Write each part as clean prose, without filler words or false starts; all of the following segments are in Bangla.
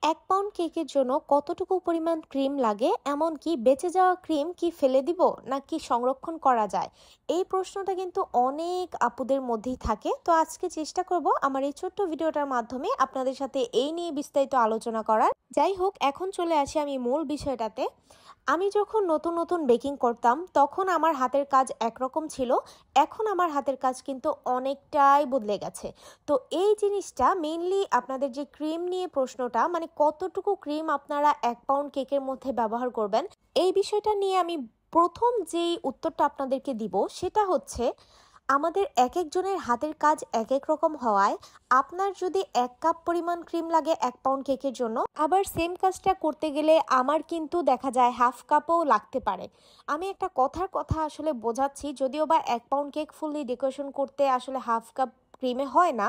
১ পাউন্ড কেকের জন্য কতটুকু পরিমাণ ক্রিম লাগে? এমনকি বেঁচে যাওয়া ক্রিম কি ফেলে দিব নাকি সংরক্ষণ করা যায়? এই প্রশ্নটা কিন্তু অনেক আপুদের মধ্যেই থাকে। তো আজকে চেষ্টা করব আমার এই ছোট্ট ভিডিওটার মাধ্যমে আপনাদের সাথে এই নিয়ে বিস্তারিত আলোচনা করার। যাই হোক, এখন চলে আসি আমি মূল বিষয়টাতে। আমি যখন নতুন বেকিং করতাম তখন আমার হাতের কাজ একরকম ছিল। এখন আমার হাতের কাজ কিন্তু অনেকটাই বদলে গেছে। তো এই জিনিসটা মেইনলি আপনাদের যে ক্রিম নিয়ে প্রশ্নটা, মানে কতটুকু ক্রিম আপনারা ১ পাউন্ড কেকের মধ্যে ব্যবহার করবেন, এই বিষয়টা নিয়ে আমি প্রথম যেই উত্তরটা আপনাদেরকে দিব সেটা হচ্ছে, আমাদের একেকজনের হাতের কাজ একেক রকম হওয়ায় আপনার যদি ১ কাপ পরিমাণ ক্রিম লাগে ১ পাউন্ড কেকের জন্য, আবার সেম কাজটা করতে গেলে আমার কিন্তু দেখা যায় হাফ কাপও লাগতে পারে। আমি একটা কথার কথা আসলে বোঝাচ্ছি, যদিও বা ১ পাউন্ড কেক ফুললি ডেকোরেশন করতে আসলে হাফ কাপ ক্রিমে হয় না,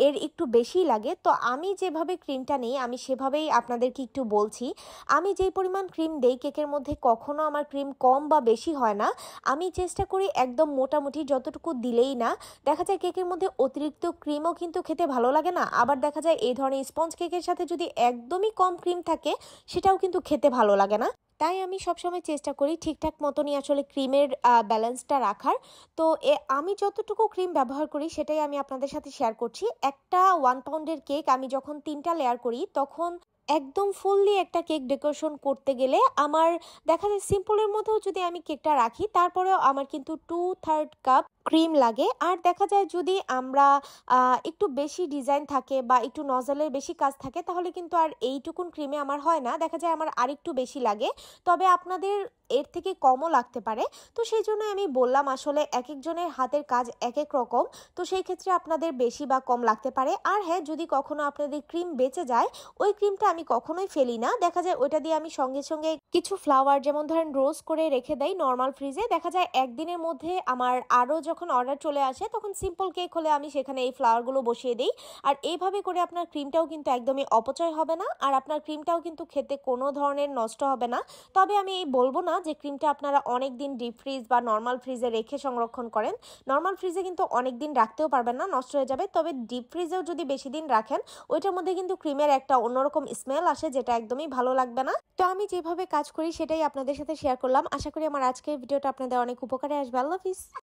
এর একটু বেশিই লাগে। তো আমি যেভাবে ক্রিমটা নিই আমি সেভাবেই আপনাদেরকে একটু বলছি। আমি যেই পরিমাণ ক্রিম দেই কেকের মধ্যে কখনো আমার ক্রিম কম বা বেশি হয় না। আমি চেষ্টা করি একদম মোটামুটি যতটুকু দিলেই না। দেখা যায় কেকের মধ্যে অতিরিক্ত ক্রিমও কিন্তু খেতে ভালো লাগে না। আবার দেখা যায় এই ধরনের স্পঞ্জ কেকের সাথে যদি একদমই কম ক্রিম থাকে সেটাও কিন্তু খেতে ভালো লাগে না। তাই আমি সবসময় চেষ্টা করি ঠিকঠাক মতনই আসলে ক্রিমের ব্যালেন্সটা রাখার। তো আমি যতটুকু ক্রিম ব্যবহার করি সেটাই আমি আপনাদের সাথে শেয়ার করছি। একটা 1 পাউন্ডের কেক আমি যখন ৩টা লেয়ার করি তখন একদম ফুললি একটা কেক ডেকোরেশন করতে গেলে আমার দেখা যায় সিম্পলের মধ্যেও যদি আমি কেকটা রাখি তারপরেও আমার কিন্তু 2/3 কাপ ক্রিম লাগে। আর দেখা যায় যদি আমরা একটু বেশি ডিজাইন থাকে বা একটু নজলের বেশি কাজ থাকে তাহলে কিন্তু আর এইটুকুন ক্রিমে আমার হয় না, দেখা যায় আমার আরেকটু বেশি লাগে। তবে আপনাদের এর থেকে কমও লাগতে পারে। তো সেই জন্য আমি বললাম আসলে একেকজনের হাতের কাজ একেক রকম। তো সেই ক্ষেত্রে আপনাদের বেশি বা কম লাগতে পারে। আর হ্যাঁ, যদি কখনো আপনাদের ক্রিম বেঁচে যায়, ওই ক্রিমটা আমি কখনোই ফেলি না। দেখা যায় ওইটা দিয়ে আমি সঙ্গে কিছু ফ্লাওয়ার যেমন ধরেন রোজ করে রেখে দেই নরমাল ফ্রিজে। দেখা যায় একদিনের মধ্যে আমার আরও যখন অর্ডার চলে আসে তখন সিম্পল কেক হলে আমি সেখানে এই ফ্লাওয়ারগুলো বসিয়ে দিই। আর এইভাবে করে আপনার ক্রিমটাও কিন্তু একদমই অপচয় হবে না। আর আপনার ক্রিমটাও কিন্তু খেতে কোনো ধরনের নষ্ট হবে না। তবে আমি এই বলবো না যে ক্রিমটা আপনারা অনেক দিন ডিপ ফ্রিজ বা নরমাল ফ্রিজে রেখে সংরক্ষণ করেন। নরমাল ফ্রিজে কিন্তু অনেক দিন রাখতেও পারবেন না, নষ্ট হয়ে যাবে। তবে ডিপ ফ্রিজেও যদি বেশি দিন রাখেন ওইটার মধ্যে কিন্তু ক্রিমের একটা অন্যরকম স্মেল আসে যেটা একদমই ভালো লাগবে না। তো আমি যেভাবে কাজ করি সেটাই আপনাদের সাথে শেয়ার করলাম। আশা করি আমার আজকের ভিডিওটা আপনাদের অনেক উপকারে আসবে। আল্লাহ হাফিজ।